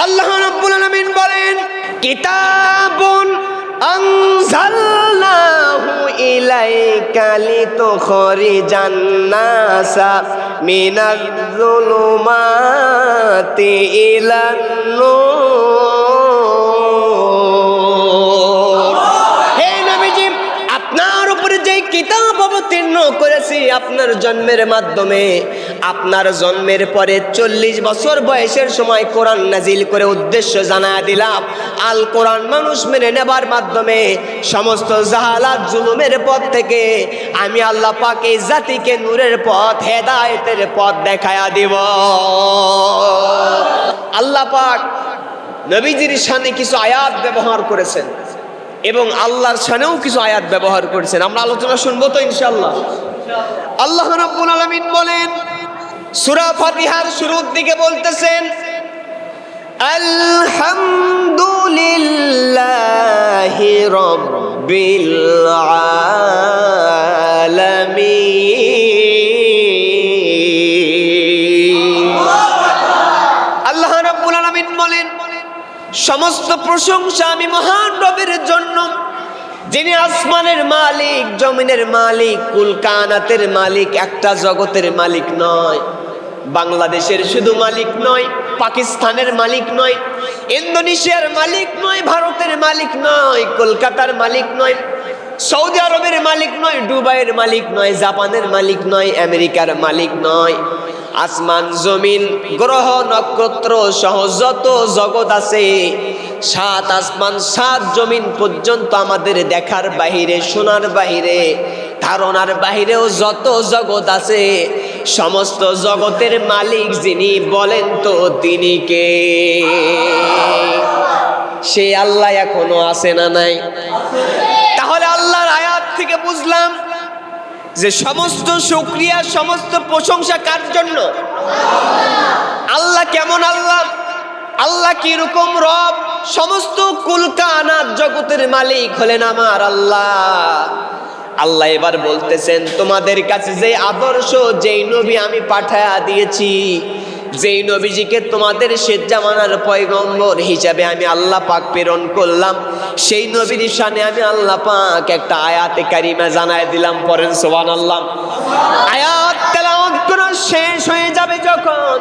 আল্লাহ রাব্বুল আলামিন বলেন, কিতাবুন আনজালনাহু ইলাইকা লিতুখরিজান নাসা মিনাজ যুলুমাতি ইলান নূর। হে নবীজি, আপনার উপরে যে কিতাব অবতীর্ণ করেছি আপনার জন্মের মাধ্যমে, আপনার জন্মের পরে 40 বছর বয়সের সময় কোরআন নাজিল করে উদ্দেশ্য জানায়া দিলাম। আল কোরআন মানুষ মেনে নেবার মাধ্যমে সমস্ত জাহালাত জুলুমের পথ থেকে আমি আল্লাহ পাক এই জাতিকে নূরের পথ, হেদায়েতের পথ দেখায়া দিব। আল্লাহ পাক নবীজির শানে কিছু আয়াত ব্যবহার করেছেন এবং আল্লাহর শানেও কিছু আয়াত ব্যবহার করেছেন। আমরা আলোচনা শুনবো তো ইনশাআল্লাহ। আল্লাহ রাব্বুল আলামিন বলেন, সূরা ফাতিহার শুরুর দিকে বলতেছেন, আলহামদুলিল্লাহি রাব্বিল আলামিন। আল্লাহ রাব্বুল আলামিন বলেন, সমস্ত প্রশংসা আমি মহান রবের জন্য, যিনি আসমানের মালিক, জমিনের মালিক, কুল কায়নাতের মালিক, একটা জগতের মালিক নয়, বাংলাদেশের শুধু মালিক নয়, পাকিস্তানের মালিক নয়, ইন্দোনেশিয়ার মালিক নয়, ভারতের মালিক নয়, কলকাতার মালিক নয়, সৌদি আরবের মালিক নয়, দুবাইয়ের মালিক নয়, জাপানের মালিক নয়, আমেরিকার মালিক নয়। আসমান, জমিন, গ্রহ, নক্ষত্র সহ যত জগৎ আছে, 7 আসমান 7 জমিন পর্যন্ত আমাদের দেখার বাহিরে, শোনার বাহিরে, ধারণার বাহিরেও যত জগৎ আছে, সমস্ত জগতের মালিক যিনি, বলেন তো তিনি কে? সে আল্লাহ এখনো আছে না নাই? তাহলে আল্লাহর আয়াত থেকে বুঝলাম যে সমস্ত শুকরিয়া, সমস্ত প্রশংসা কার জন্য? আল্লাহ কেমন আল্লাহ, আল্লাহ কি রকম রব? সমস্ত কুল কায়নাত জগতের মালিক হলেন আমার আল্লাহ। আল্লাহ এবার বলতেছেন, তোমাদের কাছে যে আদর্শ, যেই নবী আমি পাঠায়া দিয়েছি, যেই নবীজিকে তোমাদের শেষ জামানার পয়গম্বর হিসাবে আমি আল্লাহ পাক প্রেরণ করলাম, সেই নবীর শানে আমি আল্লাহ পাক একটা আয়াতে কারিমা জানায় দিলাম। পড়েন সুবহানাল্লাহ। আয়াত তেলাওয়াত করা শেষ হয়ে যাবে যখন,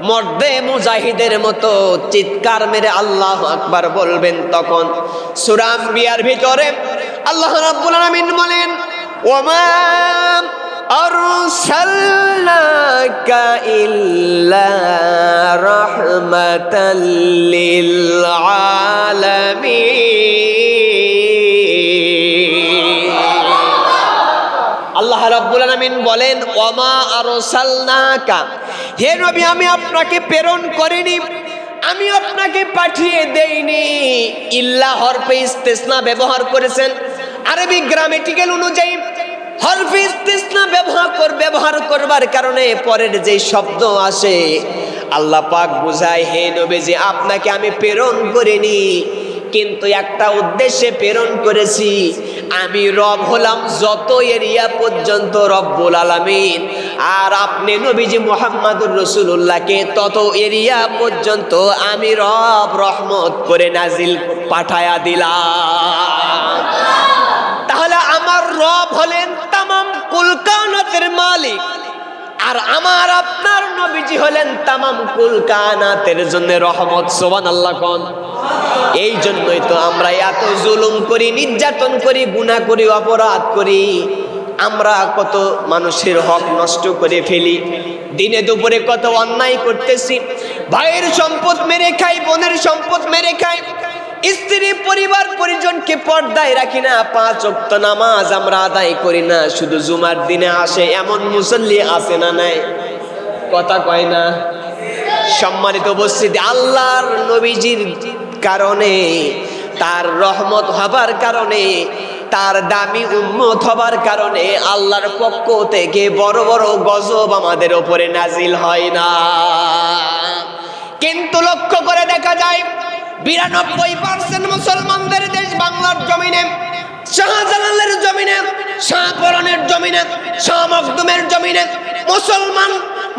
মর্দে মুজাহিদের মতো চিৎকার মেরে আল্লাহু আকবার বলবেন, তখন সূরা আম্বিয়ার ভিতরে আল্লাহ রাব্বুল আলামিন বলেন, ওমা আরসালনাকা ইল্লা রাহমাতাল লিল আলামিন। আল্লাহ রাব্বুল আলামিন বলেন, ওমা আরসালনাকা, হে নবী আমি আপনাকে প্রেরণ করিনি, আমি আপনাকে পাঠিয়ে দেইনি। ইল্লা হরফে ইস্তিসনা ব্যবহার করেছেন। আরবি গ্রামেটিক্যাল অনুযায়ী হরফে ইস্তিসনা ব্যবহার করবার কারণে পরের যে শব্দ আসে, আল্লাহ পাক বুঝায়, হে নবীজি আপনাকে আমি প্রেরণ করিনি, কিন্তু একটা উদ্দেশ্যে প্রেরণ করেছি। আমি রব হলাম যত এরিয়া পর্যন্ত রব্বুল আলামিন, আর আপনি নবীজি মুহাম্মাদুর রাসূলুল্লাহকে তত এরিয়া পর্যন্ত আমি রব রহমত করে নাজিল পাঠায়া দিলাম। তাহলে আমার রব হলেন তামাম কুল কায়নাতের মালিক, আর আমার আপনার নবীজি হলেন তামাম কুল কায়নাতের জন্য রহমত। সুবহানাল্লাহ কোন। এই জন্যই তো আমরা এত জুলুম করি, নির্যাতন করি, গুনাহ করি, অপরাধ করি। আমরা কত মানুষের হক নষ্ট করে ফেলি, দিনে দুপুরে কত অন্যায় করতেছি, ভাইয়ের সম্পদ মেরে খাই, বোনের সম্পদ মেরে খাই, স্ত্রী পরিবার পরিজনকে পর্দায় রাখি না, 5 ওয়াক্ত নামাজ আমরা আদায় করি না, শুধু জুমার দিনে আসে এমন মুসল্লি আছে না নাই? কথা কয় না? সম্মানিত উপস্থিতি, আল্লাহর নবীজির কারণে, তার রহমত হবার কারণে, তার দামি উম্মত হবার কারণে আল্লাহর পক্ষ থেকে বড় বড় গজব আমাদের উপরে নাজিল হয় না। কিন্তু লক্ষ্য করে দেখা যায় 92% মুসলমানদের দেশ বাংলার জমিনে, শাহজালালের জমিনে, শাহপরানের জমিনে, শাহ মখদুমের জমিনে মুসলমান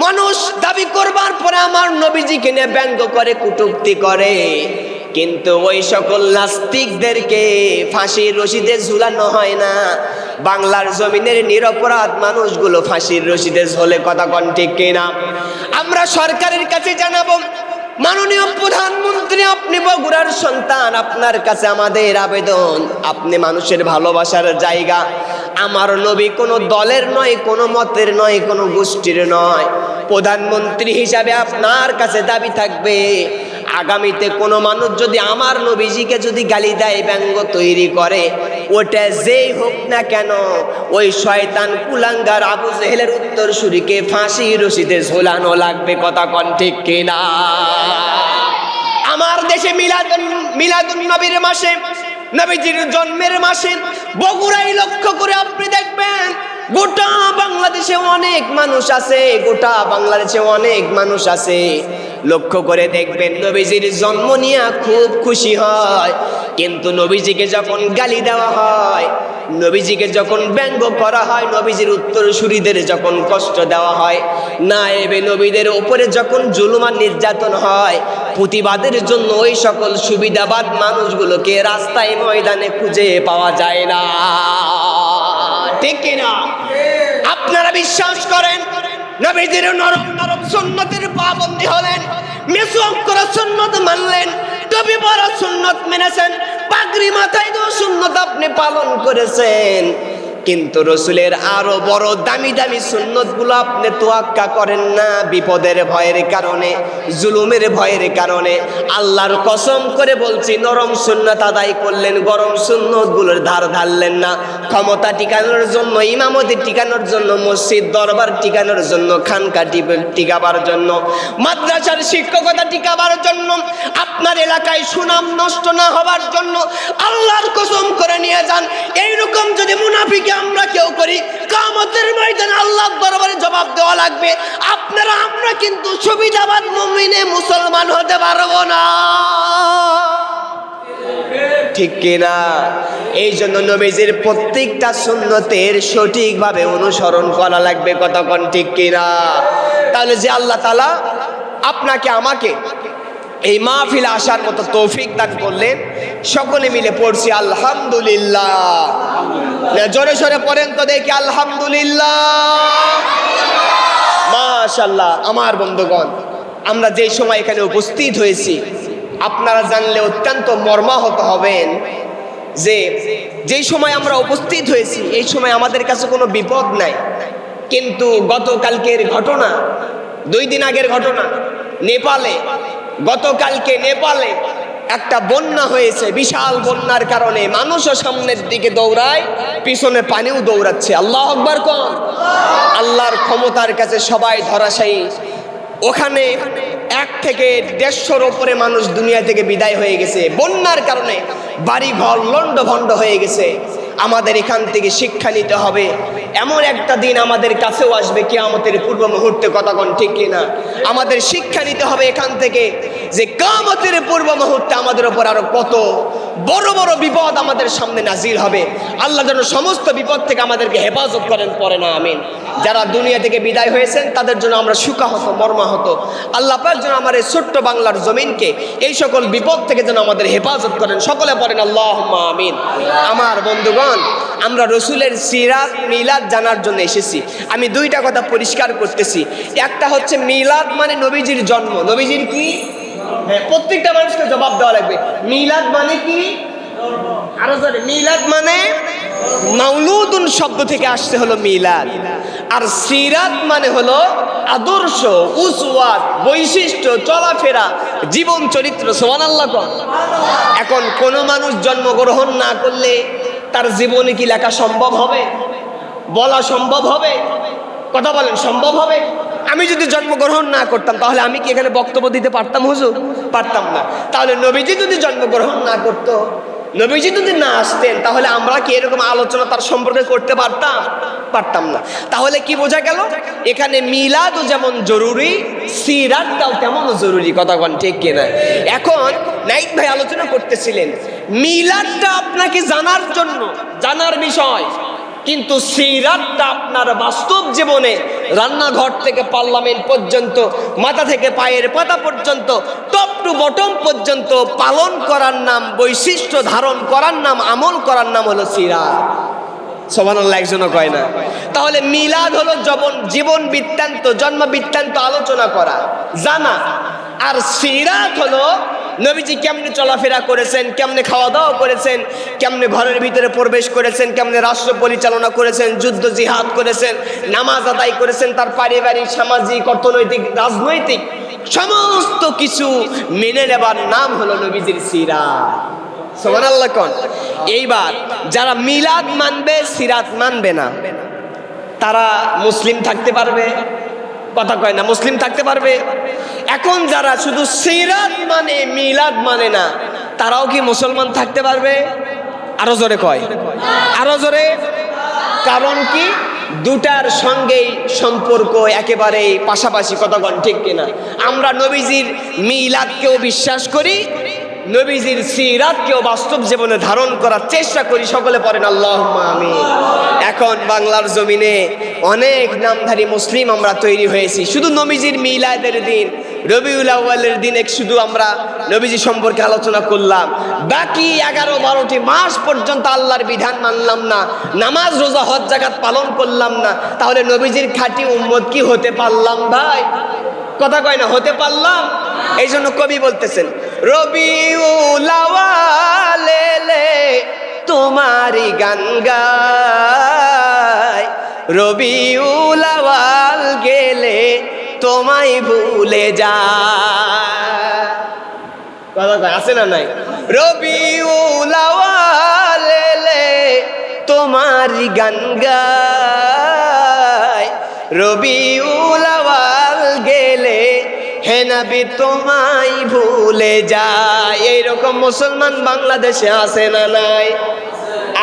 মানুষ দাবি করবার পরে আমার নবীজিকে নিয়ে ব্যঙ্গ করে, কটূক্তি করে, কিন্তু ওই সকল নাস্তিকদেরকে ফাঁসির রশিদে ঝুলানো হয় না। বাংলার জমিনের নিরপরাধ মানুষগুলো ফাঁসির রশিদে ঝোলে, কথা কোন ঠিক কিনা? আমরা সরকারের কাছে জানাবো, মাননীয় প্রধানমন্ত্রী, আপনি বগুড়ার সন্তান, আপনার কাছে আমাদের আবেদন, আপনি মানুষের ভালোবাসার জায়গা। আমার নবী কোনো দলের নয়, কোনো মতের নয়, কোনো গোষ্ঠীর নয়। প্রধানমন্ত্রী হিসাবে আপনার কাছে দাবি থাকবে, আগামীতে কোনো মানুষ যদি আমার নবীজিকে যদি গালি দেয়, ব্যঙ্গ তৈরি করে, ওটা যেই হোক না কেন, ওই শয়তান কুলাঙ্গার আবু জেহেলের উত্তরসূরিকে ফাঁসির রশিদে ঝোলানো লাগবে, কথা কোন ঠিক কিনা? আমার দেশে মিলাদুন নবীর মাসে, নবীজির জন্মের মাসে বগুড়াই লক্ষ্য করে আপনি দেখবেন গোটা বাংলাদেশে অনেক মানুষ আছে, গোটা বাংলাদেশে অনেক মানুষ আছে, লক্ষ্য করে দেখবেন নবীজির জন্ম নিয়ে খুব খুশি হয়, কিন্তু নবীজিকে যখন গালি দেওয়া হয়, নবীজিকে যখন ব্যঙ্গ করা হয়, নবীজির উত্তরসূরিদের যখন কষ্ট দেওয়া হয়, নায়েবে নবীদের উপরে যখন জুলুম আর নির্যাতন হয়, প্রতিবাদের জন্য ওই সকল সুবিধাবাদ মানুষগুলোকে রাস্তায় ময়দানে খুঁজে পাওয়া যায় না, ঠিক কিনা? আপনারা বিশ্বাস করেন নবীজির নরম নরম সুন্নতের পাবন্দী হলেন, মিসওয়াক করা সুন্নত মানলেন, টুপি পরা সুন্নত মেনেছেন, পাগড়ি মাথায় দেওয়া সুন্নত আপনি পালন করেছেন, কিন্তু রসুলের আরো বড় দামি দামি সুন্নতগুলো আপনি তোয়াক্কা করেন না, বিপদের ভয়ের কারণে, জুলুমের ভয়ের কারণে। আল্লাহর কসম করে বলছি, নরম সুন্নত আদায় করলেন, গরম সুন্নতগুলোর ধার ধারলেন না। ক্ষমতা টিকানোর জন্য, ইমামতি টিকানোর জন্য, মসজিদ দরবার টিকানোর জন্য, খানকা টিকাবার জন্য, মাদ্রাসার শিক্ষকতা টিকাবার জন্য, আপনার এলাকায় সুনাম নষ্ট না হবার জন্য আল্লাহর কসম করে নিয়ে যান, এইরকম যদি মুনাফিক আমরা কেউ করি, কিয়ামতের ময়দানে আল্লাহর দরবারে জবাব দেওয়া লাগবে। আপনারা আমরা কিন্তু সুবিধাবাদ মুমিনে মুসলমান হতে পারবো না, ঠিক কিনা? এই জন্য নবীজির প্রত্যেকটা সুন্নতের সঠিকভাবে অনুসরণ করা লাগবে, কথা কোন ঠিক কিনা? তাহলে যে আল্লাহ তাআলা আপনাকে আমাকে এই মাহফিলে আসার মতো তৌফিক দান করলেন, সকলে মিলে পড়ছি আলহামদুলিল্লাহ। জোরে সোরে পড়েন তো দেখি, আলহামদুলিল্লাহ, মাশাআল্লাহ। আমার বন্ধুগণ, আমরা যেই সময় এখানে উপস্থিত হয়েছি, আপনারা জানলে অত্যন্ত মর্মাহত হবেন যে যেই সময় আমরা উপস্থিত হয়েছি, এই সময় আমাদের কাছে কোনো বিপদ নাই, কিন্তু গতকালকের ঘটনা, 2 দিন আগের ঘটনা, নেপালে, গতকালকে নেপালে একটা বন্যা হয়েছে। বিশাল বন্যার কারণে মানুষও সামনের দিকে দৌড়ায়, পিছনে পানিও দৌড়াচ্ছে। আল্লাহু আকবার কোন? আল্লাহর ক্ষমতার কাছে সবাই ধরাশায়ী। ওখানে 1 থেকে 150-র উপরে মানুষ দুনিয়া থেকে বিদায় হয়ে গেছে বন্যার কারণে, বাড়ি ঘর লন্ডভন্ড হয়ে গেছে। আমাদের এখান থেকে শিক্ষা নিতে হবে, এমন একটা দিন আমাদের কাছেও আসবে কিয়ামতের পূর্ব মুহূর্তে, কথা কোন ঠিক কিনা? আমাদের শিক্ষা নিতে হবে এখান থেকে যে কিয়ামতের পূর্ব মুহূর্তে আমাদের উপর আরো কত বড় বড় বিপদ আমাদের সামনে নাজিল হবে। আল্লাহ যেন সমস্ত বিপদ থেকে আমাদেরকে হেফাজত করেন, পড়ে না আমিন। যারা দুনিয়া থেকে বিদায় হয়েছেন তাদের জন্য আমরা শোকাহত, মর্মাহত। আল্লাহ পাক যেন আমার এই ছোট্ট বাংলার জমিনকে এই সকল বিপদ থেকে যেন আমাদের হেফাজত করেন, সকলে পড়েন আল্লাহুম্মা আমিন। আমার বন্ধুগণ, আমরা রসুলের সিরাত মিলাদ জানার জন্য এসেছি। আমি 2টা কথা পরিষ্কার করতেছি। একটা হচ্ছে মিলাদ মানে নবীজির জন্ম। নবীজির কি? হ্যাঁ, প্রত্যেকটা মানুষকে জবাব দেওয়া লাগবে। মিলাদ মানে কি? আরো জানে, মিলাদ মানে মাউলুদুন শব্দ থেকে আসছে হলো মিলাদ, আর সিরাত মানে হলো আদর্শ, উসওয়াত, বৈশিষ্ট্য, চলাফেরা, জীবন চরিত্র। সুবহানাল্লাহ। এখন কোন মানুষ জন্মগ্রহণ না করলে তার জীবনে কি লেখা সম্ভব হবে? বলা সম্ভব হবে? কথা বলেন, সম্ভব হবে? আমি যদি জন্মগ্রহণ না করতাম তাহলে আমি কি এখানে বক্তব্য দিতে পারতাম হুজুর? পারতাম না। তাহলে নবীজি যদি জন্মগ্রহণ না করত, নবীজি যদি না আসতেন, তাহলে আমরা কি এরকম আলোচনা তার সম্পর্কে করতে পারতাম? পারতাম না। তাহলে কি বোঝা গেল? এখানে মিলাদও যেমন জরুরি, সিরাতটাও তেমন জরুরি, কথা বলেন ঠিক কিনা? এখন নাইক ভাই আলোচনা করতেছিলেন, মিলাদটা আপনাকে জানার জন্য, জানার বিষয়, কিন্তু সিরাতটা আপনার বাস্তব জীবনে রান্নাঘর থেকে পার্লামেন্ট পর্যন্ত, মাথা থেকে পায়ের পাতা পর্যন্ত, টপ টু বটম পর্যন্ত পালন করার নাম, বৈশিষ্ট্য ধারণ করার নাম, আমল করার নাম হলো সিরাত। সুবহানাল্লাহ, একজনও কয় না। তাহলে মিলাদ হলো জীবন বৃত্তান্ত, জন্ম বৃত্তান্ত আলোচনা করা, জানা। আর সিরাত হলো নবীজি কেমনে চলাফেরা করেছেন, কেমনে খাওয়া দাওয়া করেছেন, কেমনে ঘরের ভিতরে প্রবেশ করেছেন, কেমনে রাষ্ট্র পরিচালনা করেছেন, যুদ্ধ জিহাদ করেছেন, নামাজ আদায় করেছেন, তার পারিবারিক, সামাজিক, অর্থনৈতিক, রাজনৈতিক সমস্ত কিছু মেনে নেবার নাম হলো নবীজির সিরাত। সুবহানাল্লাহ কোন। এইবার যারা মিলাদ মানবে, সিরাত মানবে না, তারা মুসলিম থাকতে পারবে? কথা কয় না, মুসলিম থাকতে পারবে? এখন যারা শুধু সিরাত মানে, মিলাদ মানে না, তারাও কি মুসলমান থাকতে পারবে? আরো জোরে কয়, আরো জোরে। কারণ কি, দুটার সঙ্গেই সম্পর্ক একেবারে পাশাপাশি। কতক্ষণ ঠিক কিনা? আমরা নবীজির মিলাদকেও বিশ্বাস করি, নবীজির সিরাতকেও বাস্তব জীবনে ধারণ করার চেষ্টা করি। সকলে পড়েন আল্লাহুম্মা আমিন। এখন বাংলার জমিনে অনেক নামধারী মুসলিম আমরা তৈরি হয়েছি, শুধু নবীজির মিলাদের দিন, রবিউল আউয়ালের দিনে শুধু আমরা নবীজি সম্পর্কে আলোচনা করলাম, বাকি 11-12টি মাস পর্যন্ত আল্লাহর বিধান মানলাম না, নামাজ রোজা হজ যাকাত পালন করলাম না। তাহলে নবীজির খাঁটি উম্মত কি হতে পারলাম ভাই? কথা কয় না, হতে পারলাম? এই জন্য কবি বলতেছেন, রবিউল আউয়ালে তোমারি গান গায়, রবিউল আউয়াল গেলে তোমায় ভুলে যায়। কথা কয় আছে না নাই? রবিউল আউয়ালে তোমারি গান গায়, রবিউল আউয়াল গেলে হে নবী তোমায় ভুলে যায়। এইরকম মুসলমান বাংলাদেশে আছে না নাই?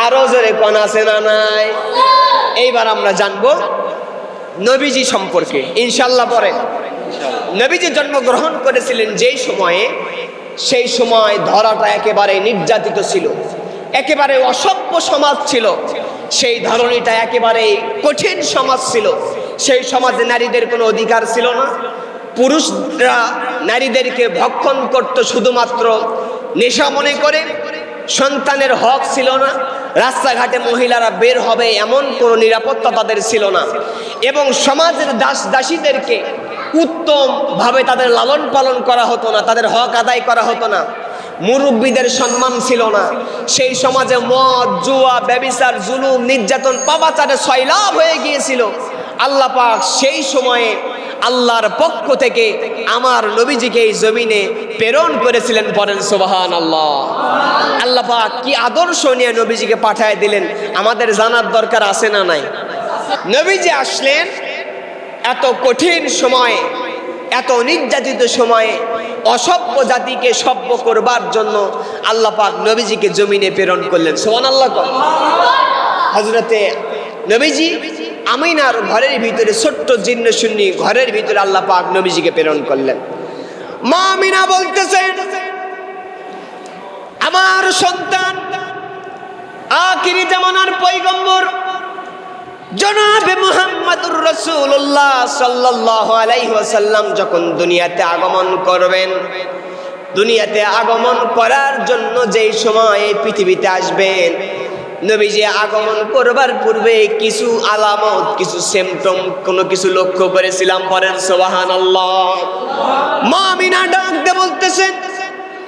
আরো জোরে কোন আছে না নাই? এইবার আমরা জানবো নবীজি সম্পর্কে ইনশাআল্লাহ। পরে নবীজি জন্মগ্রহণ করেছিলেন যেই সময়ে, সেই সময় ধরাটা একেবারে নির্যাতিত ছিল, একেবারে অসভ্য সমাজ ছিল, সেই ধরনীটা একেবারে কঠিন সমাজ ছিল। সেই সমাজে নারীদের কোনো অধিকার ছিল না, পুরুষরা নারীদেরকে ভক্ষণ করত শুধুমাত্র নেশা মনে করে, সন্তানের হক ছিল না, রাস্তাঘাটে মহিলারা বের হবে এমন কোনো নিরাপত্তা তাদের ছিল না, এবং সমাজের দাসীদেরকে উত্তমভাবে তাদের লালন পালন করা হতো না, তাদের হক আদায় করা হতো না, মুরব্বীদের সম্মান ছিল না। সেই সমাজে মদ, জুয়া, ব্যভিচার, জুলুম, নির্যাতন, পাপাচারে সয়লাভ হয়ে গিয়েছিল। আল্লাহ পাক সেই সময়ে আল্লাহর পক্ষ থেকে আমার নবীজিকে এই জমিনে প্রেরণ করেছিলেন। পড়েন সুবহানাল্লাহ। আল্লাহ পাক কি আদর্শ নিয়ে নবীজিকে পাঠায় দিলেন, আমাদের জানার দরকার আছে না নাই? নবীজি আসলেন এত কঠিন সময়ে, এত নির্যাতিত সময়ে, অসভ্য জাতিকে সভ্য করবার জন্য আল্লাহ পাক নবীজিকে জমিনে প্রেরণ করলেন। সুবহানাল্লাহ। হযরতে নবীজি আমিনার ঘরের ভিতরে, ছোট্ট জীর্ণ শূন্য ঘরের ভিতরে আল্লাহ পাক নবীজিকে প্রেরণ করলেন। মা আমিনা বলতেছেন, আমার সন্তান আখিরি জামানার পয়গম্বর জনাবে মুহাম্মদুর রাসূলুল্লাহ সাল্লাল্লাহু আলাইহি ওয়াসাল্লাম যখন দুনিয়াতে আগমন করবেন, দুনিয়াতে আগমন করার জন্য যেই সময় পৃথিবীতে আসবেন, নবীজি আগমন করবার পূর্বে কিছু আলামত, কিছু সিম্পটম, কোনো কিছু লক্ষ্য করেছিলাম। পড়েন সুবহানাল্লাহ। মা আমিনা ডাক দিয়ে বলতেছেন,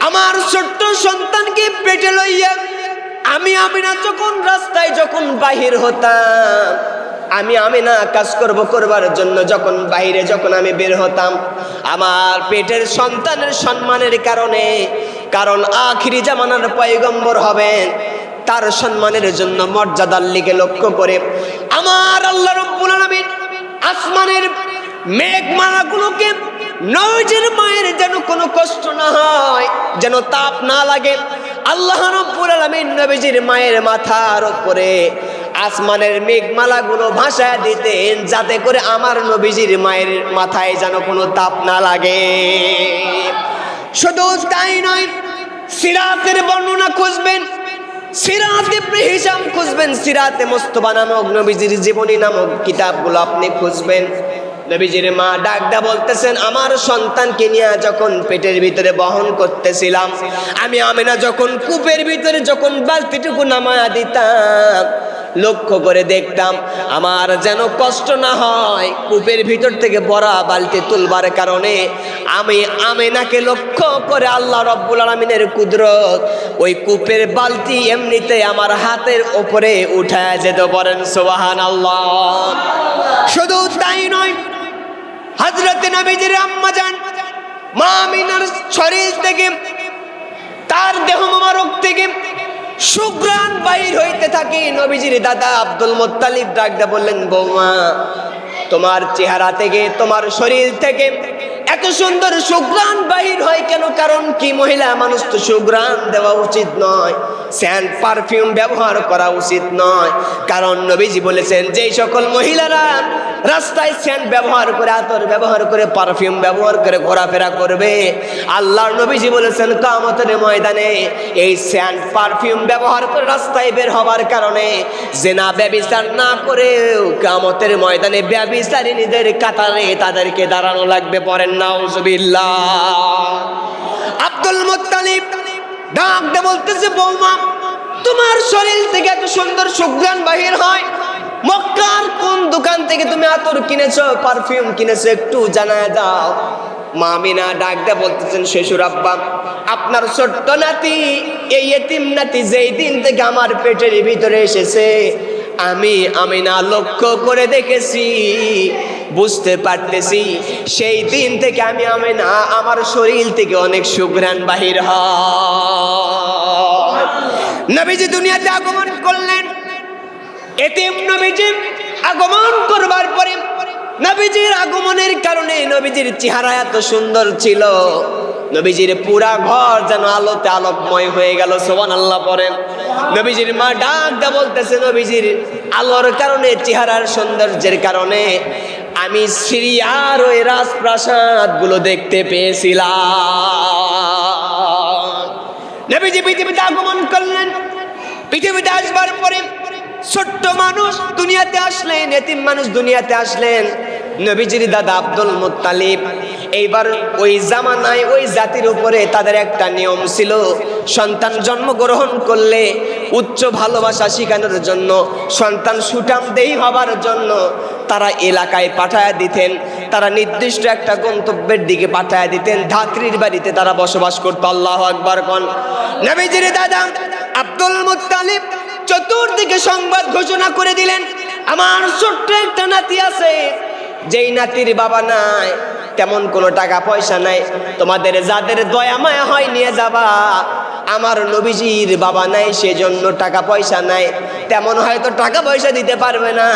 আমার ছোট্ট সন্তানকে পেটে লইয়া আমি আমিনা যখন রাস্তায় যখন বাহির হতাম, আমি আমিনা কাজ করবার জন্য যখন বাইরে যখন আমি বের হতাম, আমার পেটের সন্তানের সম্মানের কারণে, কারণ আখিরি জামানার পয়গম্বর হবেন, তার সম্মানের জন্য, মর্যাদার লিগে লক্ষ্য করে আমার আল্লাহ রাব্বুল আলামিন আসমানের মেঘমালাগুলোকে নবীজির মায়ের যেন কোনো কষ্ট না হয়, যেন তাপ না লাগে, আল্লাহ রাব্বুল আলামিন নবীজির মায়ের মাথার উপরে আসমানের মেঘমালাগুলো ভাসায় দিতেন, যাতে করে আমার নবীজির মায়ের মাথায় যেন কোনো তাপ না লাগে। শুধু তাই নয়, সিরাতের বর্ণনা খুঁজবেন, সিরাত ইবনে হিশাম খুঁজবেন, সিরাতে মুস্তাফা নামক নবীজির জীবনী নামক কিতাবগুলো আপনি খুঁজবেন। নবীজির মা ডাকদা বলতেছেন, আমার সন্তানকে নিয়ে যখন পেটের ভিতরে বহন করতেছিলাম, আমি আমিনা যখন কূপের ভিতরে যখন বালতিটুকু নামায়া দিতাম, লক্ষ্য করে দেখতাম আমার যেন কষ্ট না হয়। কূপের ভিতর থেকে বড়া বালতি তুলবার কারণে আমি আমিনাকে লক্ষ্য করে আল্লাহ রব্বুল আলামিনের কুদরত ওই কূপের বালতি এমনিতে আমার হাতের উপরে উঠায় যেত। বলেন সুবহানাল্লাহ। শুধু তাই নয়, হযরত নবীজির আম্মা জান মা আমিনার শরীর থেকে, তার দেহ মোবারক থেকে সুঘ্রাণ বাহির হইতে থাকে। নবীজির দাদা আব্দুল মুত্তালিব ডাকতে বললেন, বৌমা, তোমার চেহারা থেকে, তোমার শরীর থেকে এত সুন্দর সুঘ্রাণ বাহির হয় কেন? কারণ কি, মহিলা মানুষ তো সুঘ্রাণ দেওয়া উচিত নয়, সেন্ট পারফিউম ব্যবহার করা উচিত নয়। কারণ নবীজি বলেছেন, যেই সকল মহিলারা রাস্তায় সেন্ট ব্যবহার করে, আতর ব্যবহার করে, পারফিউম ব্যবহার করে ঘোরাফেরা করবে, আল্লাহর নবীজি বলেছেন কিয়ামতের ময়দানে এই সেন্ট পারফিউম ব্যবহার করে রাস্তায় বের হবার কারণে জিনা ব্যভিচার না করেও কিয়ামতের ময়দানে ব্যভিচারিণীদের কাতারে তাদেরকে দাঁড়ানো লাগবে। পড়েন নাউজুবিল্লাহ। আব্দুল মুত্তালিব ডাক দিয়ে বলতেছে, বৌমা, তোমার শরীর থেকে এত সুন্দর সুঘ্রাণ বাহির হয়, মক্কার কোন দোকান থেকে তুমি আতর কিনেছো, পারফিউম কিনেছো, একটু জানায় দাও। মা আমিনা ডাক দিয়ে বলতেছেন, শ্বশুর আব্বা, আপনার ছোট্ট নাতি, এই এতিম নাতি যেই দিন থেকে আমার পেটের ভিতরে এসেছে, আমি আমিনা লক্ষ্য করে দেখেছি, বুঝতে পারতেছি, সেই দিন থেকে আমি আমিনা আমার শরীর থেকে অনেক সুঘ্রাণ বাহির হয়। নবীজি দুনিয়াতে আগমন করলেন। এতিম নবীজি আগমন করবার পরে নবীজির আগমনের কারণে নবীজির চেহারা এত সুন্দর ছিল, নবীজির পুরা ঘর যেন আলোতে আলোকময় হয়ে গেল। সুবহানাল্লাহ পড়েন। নবীজির মা ডাক দিয়ে বলতেছে, নবীজির আলোর কারণে, চেহারার সৌন্দর্যের কারণে আমি সিরিয়ার ওই রাজপ্রাসাদ গুলো দেখতে পেয়েছিলাম। নবীজি পৃথিবীতে আগমন করলেন। পৃথিবীতে আসবার পরে ছোট্ট মানুষ দুনিয়াতে আসলেন, এতিম মানুষ দুনিয়াতে আসলেন। নবীজির দাদা আব্দুল মুত্তালিব, এইবার ওই জামানায় ওই জাতির উপরে তাদের একটা নিয়ম ছিল, সন্তান জন্মগ্রহণ করলে উচ্চ ভালোবাসা শেখানোর জন্য, সন্তান সুঠামদেহী হবার জন্য তারা এলাকায় পাঠায়া দিতেন, তারা নির্দিষ্ট একটা গন্তব্যের দিকে পাঠায়া দিতেন, ধাত্রীর বাড়িতে তারা বসবাস করতো। আল্লাহু আকবার কোন। নবীজির দাদা আব্দুল মুত্তালিব চতুর্দিকে সংবাদ ঘোষণা করে দিলেন, আমার ছোট্ট একটা নাতি আছে, যেই নাতির বাবা নাই, তেমন কোনো টাকা পয়সা নাই, তোমাদের যাদের দয়া মায়া হয় নিয়ে যাবা। আমার নবীজির বাবা নাই, সেজন্য টাকা পয়সা নাই, তেমন হয়তো টাকা পয়সা দিতে পারবে না।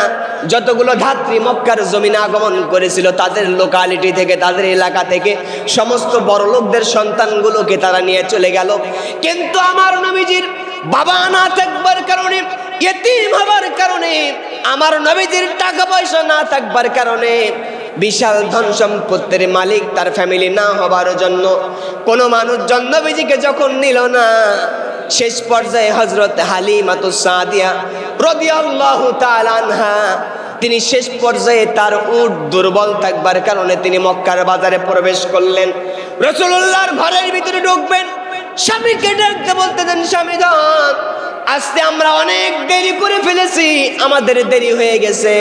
যতগুলো ধাত্রী মক্কার জমিনে আগমন করেছিল, তাদের লোকালিটি থেকে, তাদের এলাকা থেকে সমস্ত বড় লোকদের সন্তানগুলোকে তারা নিয়ে চলে গেল। কিন্তু আমার নবীজির বাবা না থাকবার কারণে, ইতিম হবার কারণে, আমার নবীজির টাকা পয়সা না থাকবার কারণে, বিশাল ধন সম্পত্তির মালিক তার ফ্যামিলি না হবার জন্য কোনো মানুষজন নবীজিকে যখন নিল না, শেষ পর্যায়ে হযরত হালিমাতুস সাদিয়া রাদিয়াল্লাহু তাআলা আনহা, তিনি শেষ পর্যায়ে তার উট দুর্বল থাকবার কারণে তিনি মক্কার বাজারে প্রবেশ করলেন। রাসূলুল্লাহর ঘরের ভিতরে ঢুকবেন, স্বামীকে ডাকতে বলতেছেন, স্বামী গো, আজকে আমরা অনেক দেরি করে ফেলেছি, আমাদের দেরি হয়ে গেছে।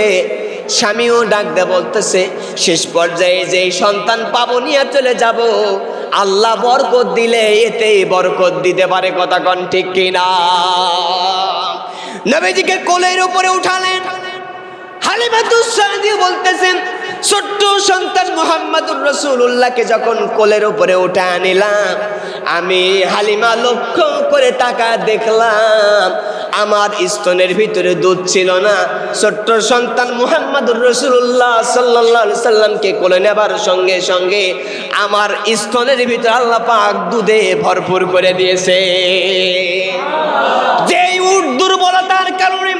স্বামীও ডাকতে বলতেছে, শেষ পর্যায়ে যে সন্তান পাবো নিয়ে চলে যাব, আল্লাহ বরকত দিলে এতে বরকত দিতে পারে। কথা কোন ঠিক কিনা? নবীজিকে কোলের উপরে উঠালেন। হালিমাতুস সাদিয়া বলতেছেন, ছোট্ট সন্তান মুহাম্মদুর রাসূলুল্লাহকে যখন কোলের উপরে উঠে আনিলাম, আমি হালিমা লক্ষ্য করে তাকায় দেখলাম আমার স্তনের ভিতরে দুধ ছিল না। ছোট্ট সন্তান মুহাম্মদুর রাসূলুল্লাহ সাল্লাল্লাহু আলাইহি সাল্লামকে কোলে নেবার সঙ্গে সঙ্গে আমার স্তনের ভিতরে আল্লাহ পাক দুধে ভরপুর করে দিয়েছে। যেই উট দুর্বলতার কারণে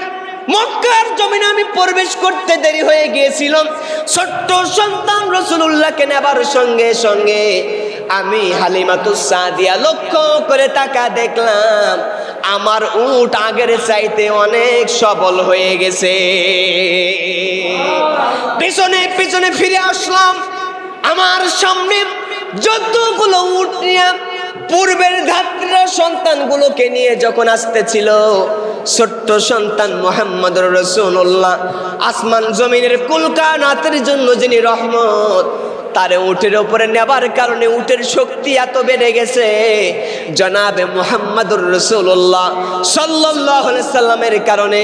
মক্কার জমিনে আমি প্রবেশ করতে দেরি হয়ে গিয়েছিলাম, ছোট্ট সন্তান রাসূলুল্লাহকে নেবার সঙ্গে সঙ্গে আমি হালিমাতুস সাদিয়া লক্ষ্য করে তাকা দেখলাম আমার উট আগের চাইতে অনেক সবল হয়ে গেছে। পিছনে পিছনে ফিরে আসলাম, আমার সামনে যতগুলো উট নিয়ে পূর্বের ধাত্রীরা সন্তানগুলোকে নিয়ে যখন আসতেছিল, ছোট্ট সন্তান মুহাম্মদুর রাসূলুল্লাহ, আসমান জমিনের কুল কায়নাতের জন্য যিনি রহমত, তার উটের উপরে নেবার কারণে উটের শক্তি এত বেড়ে গেছে, জনাবে মুহাম্মদুর রাসূলুল্লাহ সাল্লাল্লাহু আলাইহি সাল্লামের কারণে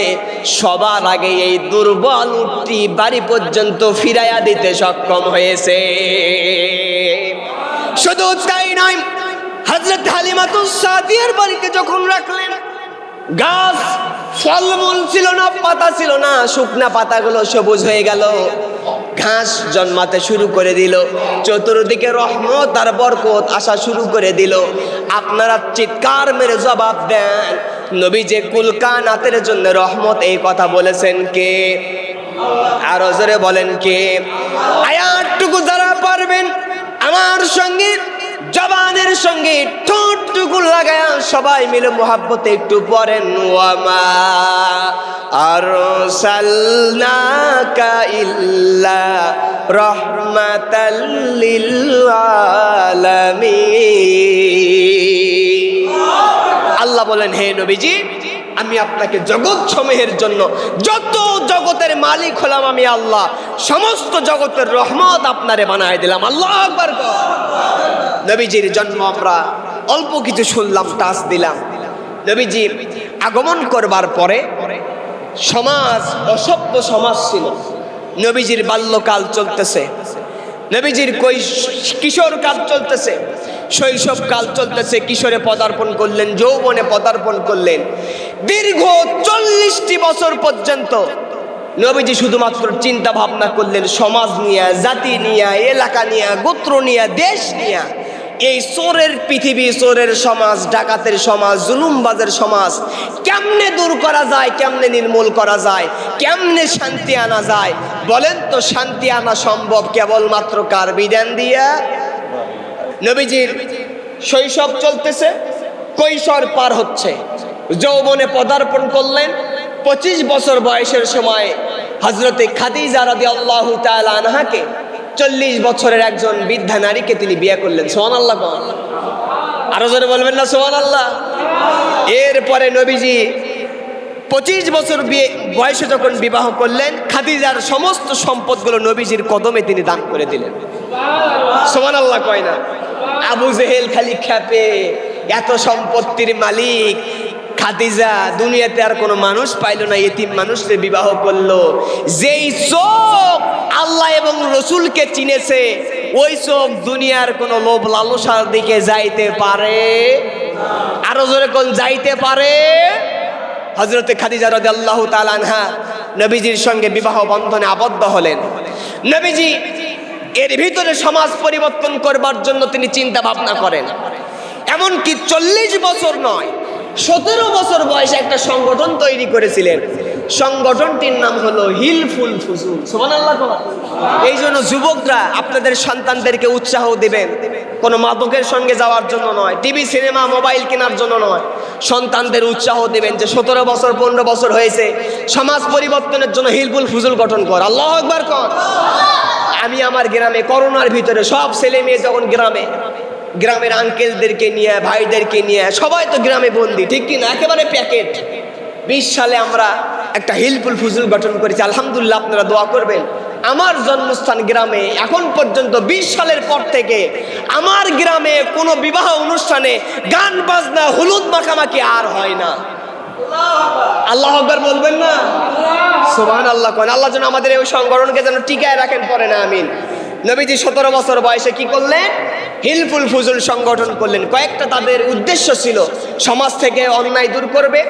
সবার আগে এই দুর্বল উটটি বাড়ি পর্যন্ত ফিরাইয়া দিতে সক্ষম হয়েছে। শুধু তাই নয়, হযরত হালিমাতুস সাদিয়ার বাড়িতে যখন রাখলেন, গাছ ফলমূল ছিল না, পাতা ছিল না, শুকনা পাতাগুলো সবুজ হয়ে গেল, ঘাস জন্মাতে শুরু করে দিল, চতুর্দিকে রহমত আর বরকত আসা শুরু করে দিল। আপনারা চিৎকার মেরে জবাব দেন, নবী যে কুল কায়নাতের জন্য রহমত, এই কথা বলেছেন কে? আরো জোরে বলেন কে? আয়াতটুকু যারা পারবেন আমার সঙ্গে জবানের সঙ্গে ঠোঁটটুকু লাগায়া সবাই মিলে মোহাব্বতে একটু পড়েন, ওয়ামা আরসালনাকা ইল্লা রাহমাতাল লিল আলামিন। আল্লাহ বলেন, হে নবীজি, আমি আপনাকে জগৎ সমূহের জন্য, যত জগতের মালিক হলাম আমি আল্লাহ, সমস্ত জগতের রহমত আপনারে বানায় দিলাম। আল্লাহু আকবার। নবীজির জন্ম আমরা অল্প কিছু শুনলাম, টাচ দিলাম। নবীজি আগমন করবার পরে সমাজ অসভ্য সমাজ ছিল। নবীজির বাল্যকাল চলতেছে, নবীজির কিশোর কাল চলতেছে, শৈশব কাল চলতেছে, কিশোরে পদার্পণ করলেন, যৌবনে পদার্পণ করলেন। দীর্ঘ 40টি বছর পর্যন্ত নবীজি শুধুমাত্র চিন্তা ভাবনা করলেন সমাজ নিয়ে, জাতি নিয়ে, এলাকা নিয়ে, গোত্র নিয়ে, দেশ নিয়ে। এই চোরের পৃথিবী, চোরের সমাজ, ডাকাতের সমাজ, জুলুমবাজের সমাজ কেমনে দূর করা যায়, কেমনে নির্মূল করা যায়, কেমনে শান্তি আনা যায়? বলেন তো, শান্তি আনা সম্ভব কেবলমাত্র কার বিধান দিয়া? নবীজির শৈশব চলতেছে, কৈশোর পার হচ্ছে, যৌবনে পদার্পণ করলেন। 25 বছর বয়সের সময় হযরতে খাদিজা রাদিয়াল্লাহু তাআলা আনহাকে, 40 বছরের একজন বৃদ্ধা নারীকে তিনি বিয়ে করলেন। সুবহানাল্লাহ। আরো জোরে বলবেন না সুবহানাল্লাহ? এরপরে নবীজি 25 বছর বয়সে যখন বিবাহ করলেন, খাদিজার সমস্ত সম্পদগুলো নবীজির কদমে তিনি দান করে দিলেন। সুবহানাল্লাহ কয় না? আবু জেহেল খালি খ্যাপে, এত সম্পত্তির মালিক খাদিজা, দুনিয়াতে আর কোনো মানুষ পাইল না, এতিম মানুষকে বিবাহ করলো। যেই চোখ আল্লাহ এবং রসুলকে চিনেছে, ওই চোখ দুনিয়ার কোনো লোভ লালসার দিকে যাইতে পারে? আরো জোরে কোন যাইতে পারে? হযরতে খাদিজা রাদিয়াল্লাহু তাআলা আনহা নবীজির সঙ্গে বিবাহ বন্ধনে আবদ্ধ হলেন। নবীজি এর ভিতরে সমাজ পরিবর্তন করবার জন্য তিনি চিন্তা ভাবনা করেন। এমনকি 40 বছর নয়, 17 বছর বয়সে একটা সংগঠন তৈরি করেছিলেন। সংগঠনটির নাম হলো হিলফুল ফুজুল। সুবহানাল্লাহ। এই জন্য যুবকরা আপনাদের সন্তানদেরকে উৎসাহ দিবেন, কোনো মাদকের সঙ্গে যাওয়ার জন্য নয়, টিভি সিনেমা মোবাইল কেনার জন্য নয়। সন্তানদের উৎসাহ দিবেন যে 17 বছর 15 বছর হয়েছে, সমাজ পরিবর্তনের জন্য হিলফুল ফুজুল গঠন কর। আল্লাহু আকবার কর। আমি আমার গ্রামে করোনার ভিতরে সব ছেলে মেয়ে যখন গ্রামের আঙ্কেলদেরকে নিয়ে, ভাইদেরকে নিয়ে, সবাই তো গ্রামে বন্দি, ঠিক কি না? একেবারে প্যাকেট। 20 সালে আমরা একটা হিলফুল ফুজুল গঠন করেছি। আলহামদুলিল্লাহ, আপনারা দোয়া করবেন। আমার জন্মস্থান গ্রামে এখন পর্যন্ত 20 সালের পর থেকে আমার গ্রামে কোনো বিবাহ অনুষ্ঠানে গান বাজনা, হলুদ মাখামাখি আর হয় না। আল্লাহু আকবার বলবেন না? সুবহানাল্লাহ। আল্লাহ যেন আমাদের এই সংগঠনকে যেন টিকায় রাখেন, পড়ে না আমিন। নবীজি 17 বছর বয়সে কি করলেন? হিলফুল ফুজুল সংগঠন করলেন। কয়েকটা তাদের উদ্দেশ্য ছিল, সমাজ থেকে অন্যায় দূর করবে,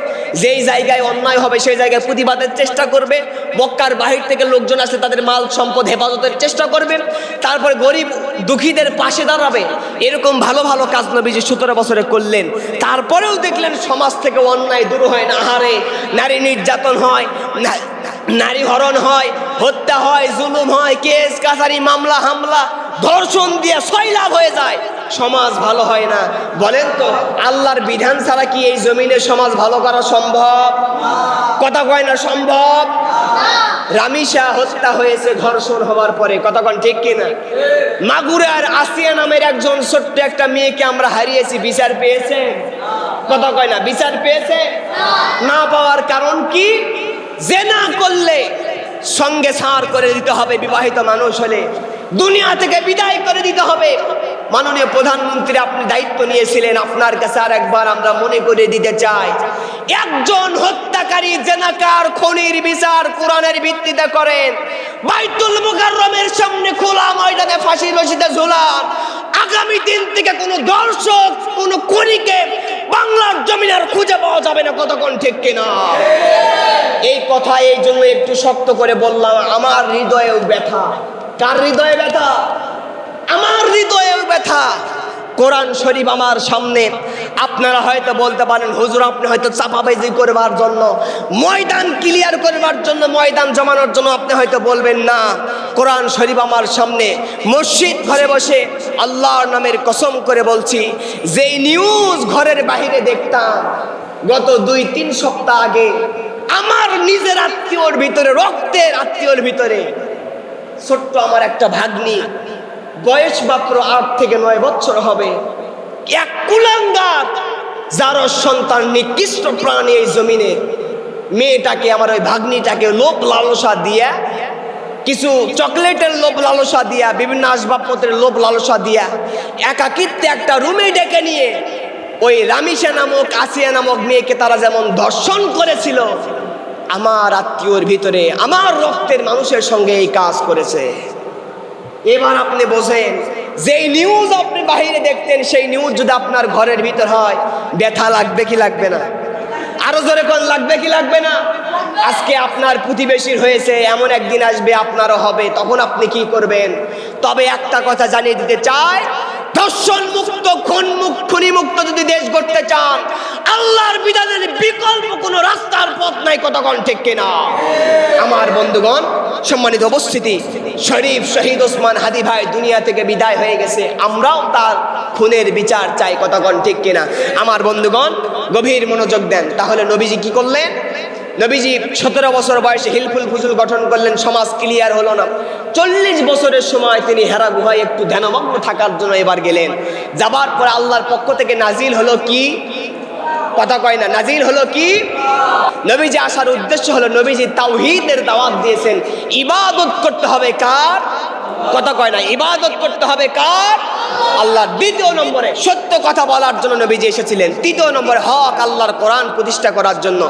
যেই জায়গায় অন্যায় হবে সেই জায়গায় প্রতিবাদের চেষ্টা করবে, মক্কার বাহির থেকে লোকজন আসলে তাদের মাল সম্পদ হেফাজতের চেষ্টা করবে, তারপরে গরিব দুঃখীদের পাশে দাঁড়াবে। এরকম ভালো ভালো কাজ নবীজি 17 বছরে করলেন। তারপরেও দেখলেন সমাজ থেকে অন্যায় দূর হয় না। হারে নারী নির্যাতন হয়, নারী হরণ হয়, হত্যা হয়, জুলুম হয়, কেস কাছারি, মামলা হামলা, ধর্ষণ দিয়ে সয়লাভ হয়ে যায়, সমাজ ভালো হয় না। বলেন তো আল্লাহর বিধান ছাড়া কি এই জমিনে সমাজ ভালো করা সম্ভব? কথা কয় না সম্ভব? রামিসা হত্যা হয়েছে ধর্ষণ হওয়ার পরে, কথা কন ঠিক কিনা? মাগুরার আসিয়া নামের একজন ছোট্ট একটা মেয়েকে আমরা হারিয়েছি, বিচার পেয়েছে? কথা কয় না বিচার পেয়েছে? না পাওয়ার কারণ কি? জেনা করলে সঙ্গে ছাড় করে দিতে হবে, বিবাহিত মানুষ হলে দুনিয়া থেকে বিদায় করে দিতে হবে। মাননীয় প্রধানমন্ত্রী আপনি দায়িত্ব নিয়েছিলেন, আপনার কাছে আর একবার আমরা মনে করে দিতে চাই, একজন হত্যাকারী জেনাকার খুনির বিচার কোরআনের ভিত্তিতে করেন, বাইতুল মুকাররমের সামনে খোলা ময়দানে ফাঁসির রশিতে ঝুলান। আগামী দিন থেকে কোনো দর্শক কোনো খুনিকে বাংলার জমিনে আর খুঁজে পাওয়া যাবে না। কতক্ষণ ঠিক কিনা? এই কথা এই জন্য একটু শক্ত করে বললাম, আমার হৃদয়েও ব্যথা। কার হৃদয়ে ব্যথা? আমার হৃদয়েও ব্যথা। কোরআন শরীফ আমার সামনে, আপনারা হয়তো বলতে পারেন হুজুর আপনি হয়তো চাপাবাজি করবার জন্য, ময়দান ক্লিয়ার করবার জন্য, ময়দান জমানোর জন্য আপনি হয়তো বলবেন না। কোরআন শরীফ আমার সামনে, মসজিদ ঘরে বসে আল্লাহর নামের কসম করে বলছি, যেই নিউজ ঘরের বাইরে দেখতাম গত 2-3 সপ্তাহ আগে, আমার নিজের আত্মীয়র ভিতরে, রক্তের আত্মীয়র ভিতরে ছোট্ট আমার একটা ভাগ্নি, বয়স মাত্র 8 থেকে 9 বছর হবে, এক কুলাঙ্গার যার সন্তান নিকৃষ্ট প্রাণী এই জমিনে, মেয়েটাকে, আমার ওই ভাগ্নিটাকে লোভ লালসা দিয়া, কিছু চকলেটের লোভ লালসা দিয়া, বিভিন্ন আসবাবপত্রের লোভ লালসা দিয়া একাকিত্বে একটা রুমে ডেকে নিয়ে ওই রামিসা নামক, আসিয়া নামক মেয়েকে তারা যেমন ধর্ষণ করেছিল, আমার আত্মীয়র ভিতরে আমার রক্তের মানুষের সঙ্গে এই কাজ করেছে। এবার আপনি বোঝেন, যেই নিউজ আপনি বাহিরে দেখতেন সেই নিউজ যদি আপনার ঘরের ভিতর হয়, ব্যথা লাগবে কি লাগবে না? আরো জোরে কোন লাগবে কি লাগবে না? আজকে আপনার প্রতিবেশীর হয়েছে, এমন একদিন আসবে আপনারও হবে, তখন আপনি কি করবেন? তবে একটা কথা জানিয়ে দিতে চাই, ধর্ষণ মুক্ত, খুনি মুক্ত যদি দেশ গড়তে চান, আল্লাহর বিধানের বিকল্প কোনো রাস্তার পথ নাই। কতক্ষণ ঠিক কিনা? আমার বন্ধুগণ, সম্মানিত উপস্থিতি, শরীফ শহীদ ওসমান হাদি ভাই দুনিয়া থেকে বিদায় হয়ে গেছে, আমরাও তার খুনের বিচার চাই। কতক্ষণ ঠিক কিনা? আমার বন্ধুগণ গভীর মনোযোগ দেন। তাহলে নবীজি কি করলেন? নবীজি 17 বছর বয়সে হিলফুল ফুজুল গঠন করলেন, সমাজ ক্লিয়ার হলো না। 40 বছরের সময় তিনি হেরা গুহায় একটু ধ্যানমগ্ন থাকার জন্য এবার গেলেন। যাবার পর আল্লাহর পক্ষ থেকে নাজিল হলো কি? কথা কয় না, নাজিল হলো কি? নবীজি আসার উদ্দেশ্য হলো, নবীজি তাওহীদের দাওয়াত দিয়েছেন, ইবাদত করতে হবে কার? কথা কয় না, ইবাদত করতে হবে কার? আল্লাহ। দ্বিতীয় নম্বরে সত্য কথা বলার জন্য নবীজি এসেছিলেন। তৃতীয় নম্বরে হক আল্লাহর কোরআন প্রতিষ্ঠা করার জন্য।